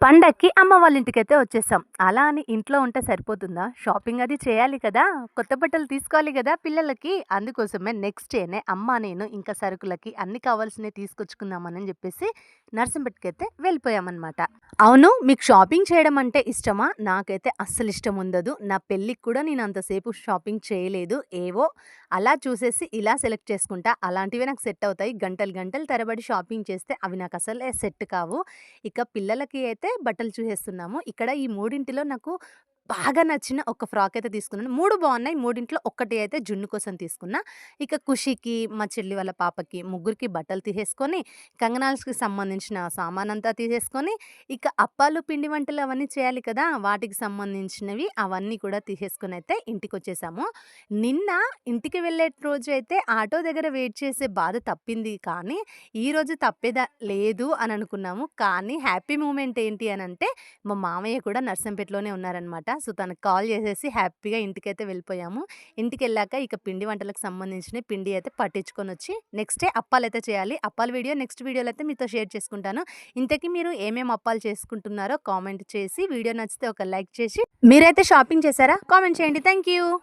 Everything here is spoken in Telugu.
పండక్కి అమ్మ వాళ్ళ ఇంటికైతే వచ్చేసాం. అలా అని ఇంట్లో ఉంటే సరిపోతుందా? షాపింగ్ అది చేయాలి కదా! కొత్త బట్టలు తీసుకోవాలి గదా పిల్లలకి. అందుకోసమే నెక్స్ట్ డేనే అమ్మ, నేను ఇంకా సరుకులకి అన్నీ కావాల్సినయి తీసుకొచ్చుకుందామని జెప్పేసి నర్సంపేటకైతే వెళ్ళిపోయామనమాట. అవును. మీకు షాపింగ్ చేయడం అంటే ఇష్టమా? నాకైతే అస్సలిష్టం ఉండదు. నా పెళ్ళికి కూడా నేను అంతసేపు షాపింగ్ చేయలేదు. ఏవో అలా చూసేసి ఇలా సెలెక్ట్ చేసుకుంటా. అలాంటివే నాకు సెట్ అవుతాయి. గంటలు గంటలు తరబడి షాపింగ్ చేస్తే అవి నాకసలే సెట్ కావు. ఇక పిల్లలకి అయితే బట్టలు చూసేస్తున్నాము. ఇక్కడ ఈ మూడింటిలో నాకు బాగా నచ్చిన ఒక ఫ్రాక్ అయితే తీసుకున్నాను. 3 బావున్నాయి. మూడింట్లో ఒక్కటి అయితే జున్ను కోసం తీసుకున్నా. ఇక ఖుషికి, మా చెల్లి వాళ్ళ పాపకి ముగ్గురికి బట్టలు తీసేసుకొని, కంగనాల్స్‌కి సంబంధించిన సామానంతా తీసేసుకొని, ఇక అప్పాలు, పిండి వంటలు అవన్నీ చేయాలి కదా! వాటికి సంబంధించినవి అవన్నీ కూడా తీసేసుకొనైతే ఇంటికొచ్చేసాము. నిన్న ఇంటికి వెళ్ళే రోజైతే ఆటో దగ్గర వెయిట్ చేసే బాధ తప్పింది. కానీ, ఈరోజు లేదు అని అనుకున్నాము. కానీ హ్యాపీ మూమెంట్ ఏంటి అనంటే, మా మామయ్య కూడా నర్సంపేటలోనే ఉన్నారనమాట. సో, తనకి కాల్ చేసేసి హ్యాపీగా ఇంటికైతే వెళ్ళిపోయాము. ఇంటికెళ్ళాక ఇక పిండి వంటలకు సంబంధించిన పిండి అయితే పట్టించుకొనొచ్చి నెక్స్ట్ డే అప్పాలైతే చేయాలి. అప్పాల వీడియో నెక్స్ట్ వీడియోలో అయితే మీతో షేర్ చేసుకుంటాను. ఇంతకీ మీరు ఏమేమి అప్పాలు చేసుకుంటున్నారో కామెంట్ చేసి, వీడియో నచ్చితే ఒక లైక్ చేసి మీరైతే షాపింగ్ చేశారా? కామెంట్ చేయండి. Thank you.